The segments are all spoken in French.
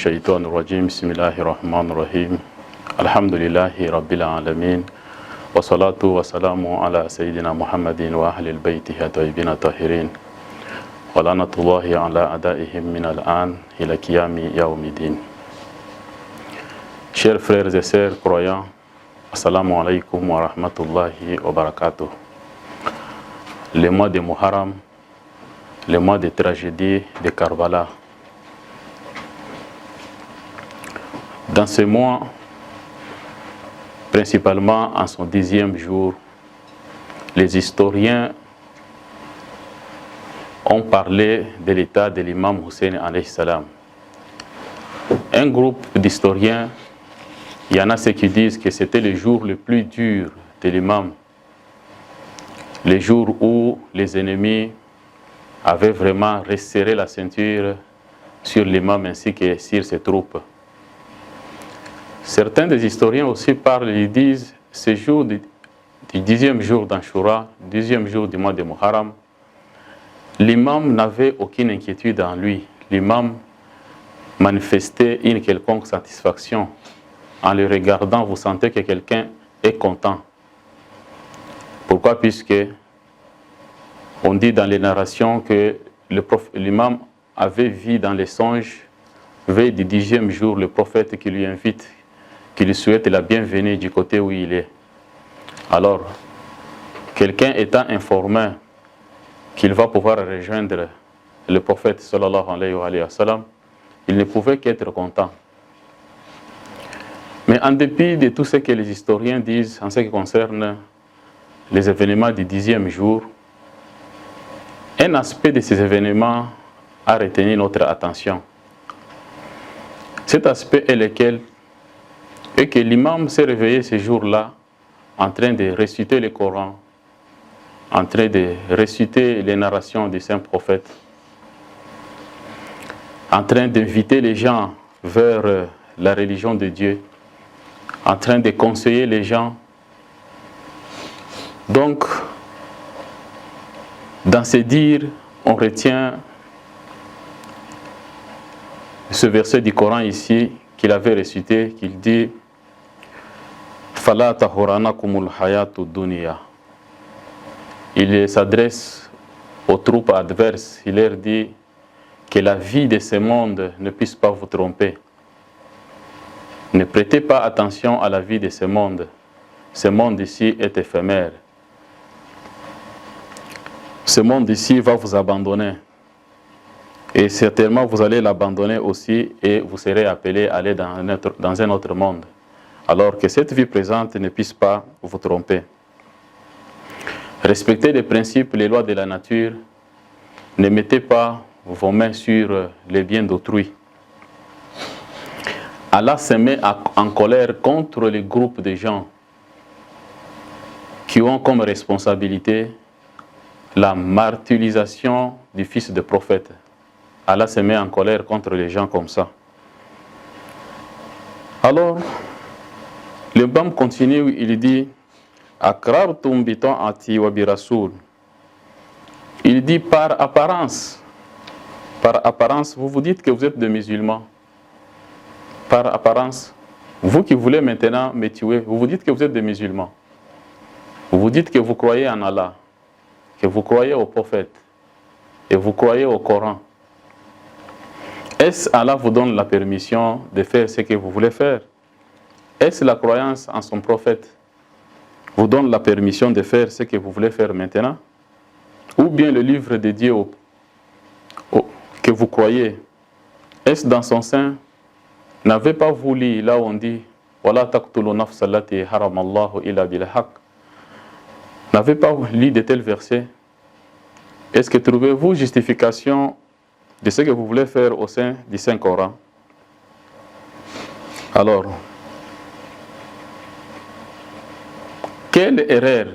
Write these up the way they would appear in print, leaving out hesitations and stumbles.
الشيطان الرجيم بسم الله الرحمن الرحيم الحمد لله رب العالمين والصلاة والسلام على سيدنا محمد وأهل البيت الطيبين الطاهرين ولعنة الله على أعدائهم من الآن إلى قيام يوم الدين. Chers frères et sœurs croyants, assalamu alaikum wa rahmatullahi wa barakatuh. Le mois de Muharram, le mois de tragédie de Karbala. Dans ce mois, principalement en son 10e jour, les historiens ont parlé de l'état de l'imam Hussein alayhi salam. Un groupe d'historiens, il y en a ceux qui disent que c'était le jour le plus dur de l'imam, le jour où les ennemis avaient vraiment resserré la ceinture sur l'imam ainsi que sur ses troupes. Certains des historiens aussi parlent, ils disent, ce jour du 10e jour d'Anshura, 10e jour du mois de Muharram, l'imam n'avait aucune inquiétude en lui. L'imam manifestait une quelconque satisfaction. En le regardant, vous sentez que quelqu'un est content. Pourquoi? Puisque on dit dans les narrations que l'imam avait vu dans les songes, veille du 10e jour, le prophète qui lui invite, qui lui souhaite la bienvenue du côté où il est. Alors, quelqu'un étant informé qu'il va pouvoir rejoindre le prophète sallallahu alayhi wa sallam, il ne pouvait qu'être content. Mais en dépit de tout ce que les historiens disent en ce qui concerne les événements du 10e jour, un aspect de ces événements a retenu notre attention. Cet aspect est lequel? Et que l'imam s'est réveillé ce jour-là en train de réciter le Coran, en train de réciter les narrations du saint prophète, en train d'inviter les gens vers la religion de Dieu, en train de conseiller les gens. Donc, dans ces dires, on retient ce verset du Coran ici qu'il avait récité, qu'il dit Fala tahuranakumul hayatu dunya. Il s'adresse aux troupes adverses, il leur dit que la vie de ce monde ne puisse pas vous tromper. Ne prêtez pas attention à la vie de ce monde. Ce monde ici est éphémère. Ce monde ici va vous abandonner. Et certainement vous allez l'abandonner aussi et vous serez appelé à aller dans un autre monde. Alors que cette vie présente ne puisse pas vous tromper. Respectez les principes, les lois de la nature. Ne mettez pas vos mains sur les biens d'autrui. Allah se met en colère contre les groupes de gens qui ont comme responsabilité la martyrisation du fils de prophète. Allah se met en colère contre les gens comme ça. Alors, le Bam continue, il dit Akrartum bita'ati wa bi rasoul. Il dit par apparence, vous vous dites que vous êtes des musulmans. Par apparence, vous qui voulez maintenant me tuer, vous vous dites que vous êtes des musulmans. Vous vous dites que vous croyez en Allah, que vous croyez au prophète et vous croyez au Coran. Est-ce Allah vous donne la permission de faire ce que vous voulez faire? Est-ce la croyance en son prophète vous donne la permission de faire ce que vous voulez faire maintenant? Ou bien le livre de Dieu que vous croyez, est-ce dans son sein? N'avez pas vous lu là où on dit Wala taqtulu nafsa allati haramallahu illa bil haqq? N'avez pas lu de tels versets? Est-ce que trouvez-vous justification de ce que vous voulez faire au sein du Saint-Coran? Alors, quelle erreur,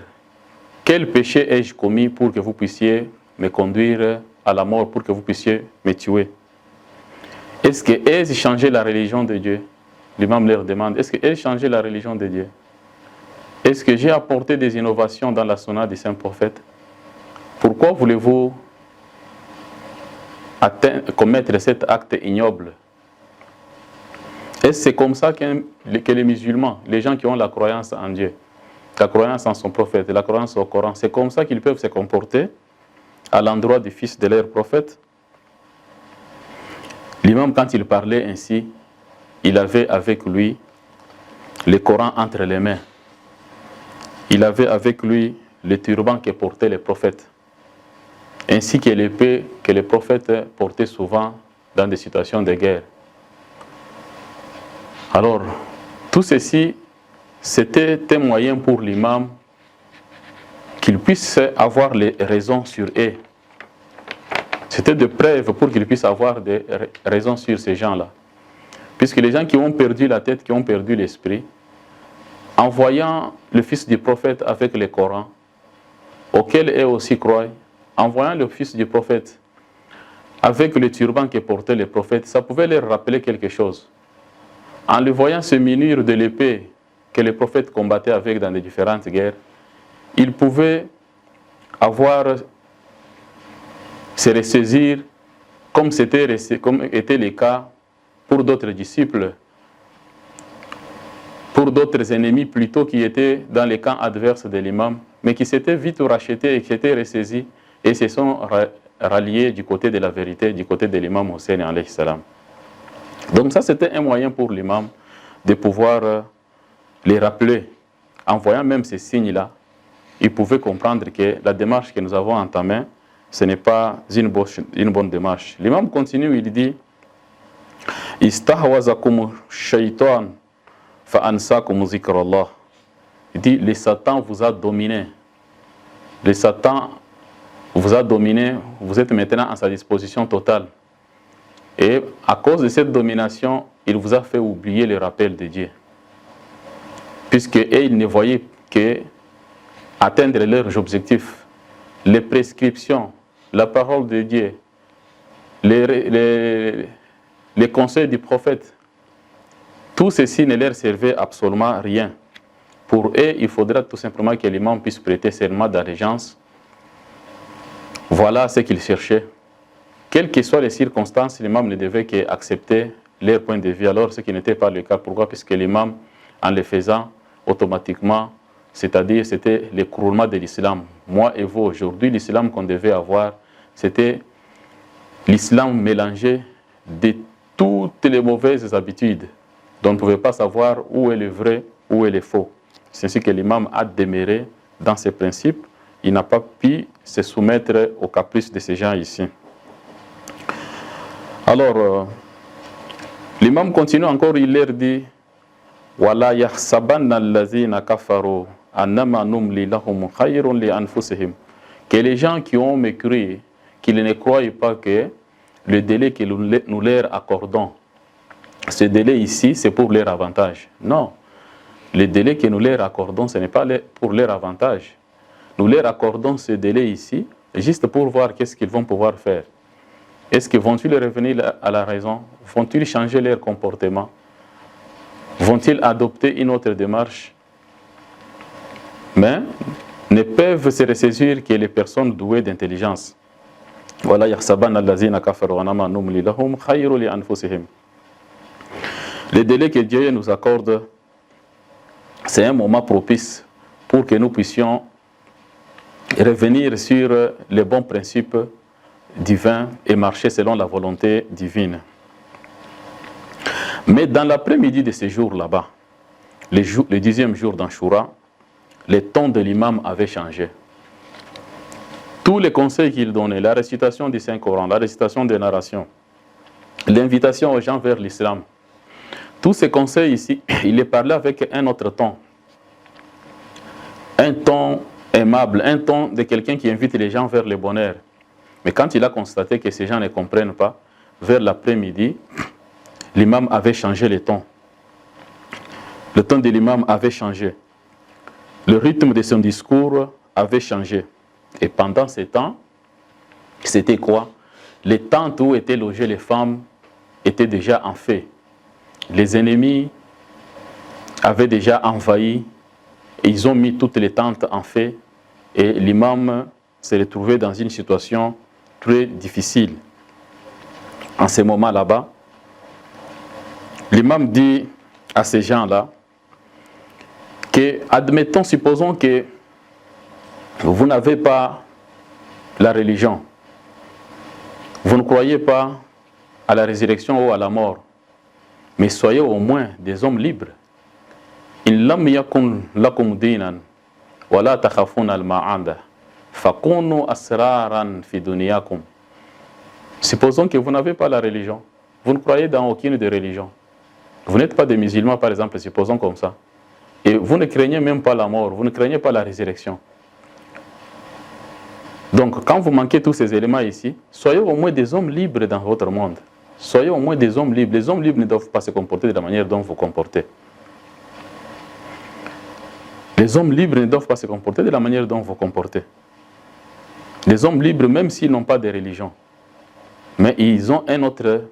quel péché ai-je commis pour que vous puissiez me conduire à la mort, pour que vous puissiez me tuer? Est-ce que ai-je changé la religion de Dieu? L'imam leur demande, est-ce que ai-je changé la religion de Dieu? Est-ce que j'ai apporté des innovations dans la sunna du saint prophète? Pourquoi voulez-vous commettre cet acte ignoble? Et c'est comme ça que les musulmans, les gens qui ont la croyance en Dieu, la croyance en son prophète, la croyance au Coran, c'est comme ça qu'ils peuvent se comporter à l'endroit du fils de leur prophète. L'imam, quand il parlait ainsi, il avait avec lui le Coran entre les mains. Il avait avec lui le turban que portaient les prophètes, ainsi que l'épée que les prophètes portaient souvent dans des situations de guerre. Alors, tout ceci, c'était un moyen pour l'imam qu'il puisse avoir les raisons sur eux. C'était des preuves pour qu'il puisse avoir des raisons sur ces gens-là. Puisque les gens qui ont perdu la tête, qui ont perdu l'esprit, en voyant le fils du prophète avec le Coran, auquel eux aussi croient, en voyant le fils du prophète avec le turban que portait le prophète, ça pouvait leur rappeler quelque chose. En le voyant se munir de l'épée que les prophètes combattaient avec dans les différentes guerres, ils pouvaient se ressaisir comme était le cas pour d'autres disciples, pour d'autres ennemis plutôt qui étaient dans les camps adverses de l'imam, mais qui s'étaient vite rachetés et qui s'étaient ressaisis et se sont ralliés du côté de la vérité, du côté de l'imam Hussein alayhi salam. Donc ça, c'était un moyen pour l'imam de pouvoir les rappeler. En voyant même ces signes-là, il pouvait comprendre que la démarche que nous avons entamée, ce n'est pas une bonne démarche. L'imam continue, il dit « Istahwazakum shaytan fa'ansakum zikrallah » Il dit « Le Satan vous a dominé. Le Satan vous a dominé, vous êtes maintenant à sa disposition totale. Et à cause de cette domination, il vous a fait oublier le rappel de Dieu. Puisque ils ne voyaient que atteindre leurs objectifs, les prescriptions, la parole de Dieu, les conseils du prophète. Tout ceci ne leur servait absolument à rien. Pour eux, il faudra tout simplement que l'imam puisse prêter serment d'allégeance. Voilà ce qu'ils cherchaient. Quelles que soient les circonstances, l'imam ne devait qu'accepter leur point de vue. Alors, ce qui n'était pas le cas. Pourquoi? Puisque l'imam, en le faisant, automatiquement, c'est-à-dire c'était l'écroulement de l'islam. Moi et vous, aujourd'hui, l'islam qu'on devait avoir, c'était l'islam mélangé de toutes les mauvaises habitudes dont on ne pouvait pas savoir où est le vrai, où est le faux. C'est ainsi que l'imam a demeuré dans ses principes. Il n'a pas pu se soumettre aux caprices de ces gens ici. Alors, l'imam continue encore, il leur dit Wala yahsabanna allazina kafaru annama numli lahum khayrun li anfusihim. Que les gens qui ont mécru, qu'ils ne croient pas que le délai que nous leur accordons, ce délai ici, c'est pour leur avantage. Non. Le délai que nous leur accordons, ce n'est pas pour leur avantage. Nous leur accordons ce délai ici, juste pour voir qu'est-ce qu'ils vont pouvoir faire. Est-ce qu'ils vont-ils revenir à la raison? Vont-ils changer leur comportement? Vont-ils adopter une autre démarche? Mais ne peuvent se ressaisir que les personnes douées d'intelligence. Voilà, yahsabanna allazina kafaru annama numli lahum khayrun li anfusihim. Le délai que Dieu nous accorde, c'est un moment propice pour que nous puissions revenir sur les bons principes divins et marcher selon la volonté divine. Mais dans l'après-midi de ce jour là-bas, le 10e jour d'Anchoura, le ton de l'imam avait changé. Tous les conseils qu'il donnait, la récitation du Saint-Coran, la récitation des narrations, l'invitation aux gens vers l'islam, tous ces conseils ici, il les parlait avec un autre ton. Un ton aimable, un ton de quelqu'un qui invite les gens vers le bonheur. Mais quand il a constaté que ces gens ne comprennent pas, vers l'après-midi, l'imam avait changé le ton. Le ton de l'imam avait changé. Le rythme de son discours avait changé. Et pendant ce temps, c'était quoi? Les tentes où étaient logées les femmes étaient déjà en feu. Les ennemis avaient déjà envahi. Et ils ont mis toutes les tentes en feu. Et l'imam s'est retrouvé dans une situation très difficile. En ce moment là-bas, l'imam dit à ces gens-là que, admettons, supposons que vous n'avez pas la religion, vous ne croyez pas à la résurrection ou à la mort, mais soyez au moins des hommes libres. In lam yakun lakum dinan wa la takhafuna al-ma'anda fakunu asraran fi dunyakum. Supposons que vous n'avez pas la religion, vous ne croyez dans aucune des religions, vous n'êtes pas des musulmans par exemple, supposons comme ça, et vous ne craignez même pas la mort, vous ne craignez pas la résurrection. Donc quand vous manquez tous ces éléments ici, soyez au moins des hommes libres dans votre monde. Soyez au moins des hommes libres. Les hommes libres ne doivent pas se comporter de la manière dont vous vous comportez. Les hommes libres ne doivent pas se comporter de la manière dont vous vous comportez. Les hommes libres, même s'ils n'ont pas de religion, mais ils ont un autre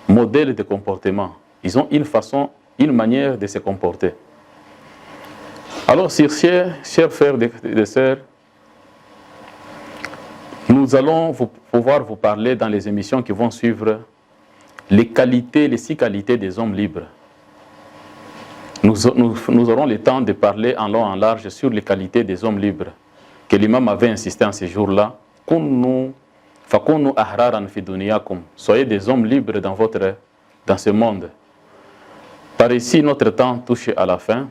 modèle de comportement. Ils ont une façon, une manière de se comporter. Alors, chers frères et sœurs, nous allons pouvoir vous parler dans les émissions qui vont suivre les 6 qualités des hommes libres. Nous aurons le temps de parler en long et en large sur les qualités des hommes libres que l'imam avait insisté en ces jours-là. Soyez des hommes libres dans ce monde. Par ici, notre temps touche à la fin.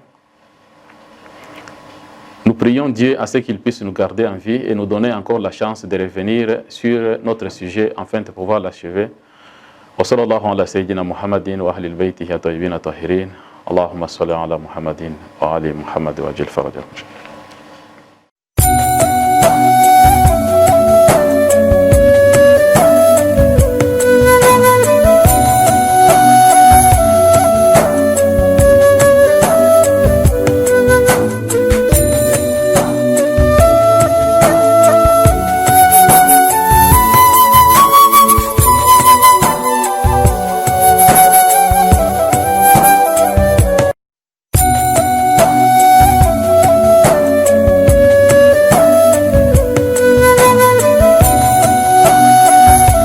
Nous prions Dieu à ce qu'il puisse nous garder en vie et nous donner encore la chance de revenir sur notre sujet afin de pouvoir l'achever. Wa sallallahu ala sayyidina Muhammadin wa ahli al-bayti ya tayyibin tahirin. Allahumma salli ala Muhammadin wa ali Muhammad wa ajil farajahum.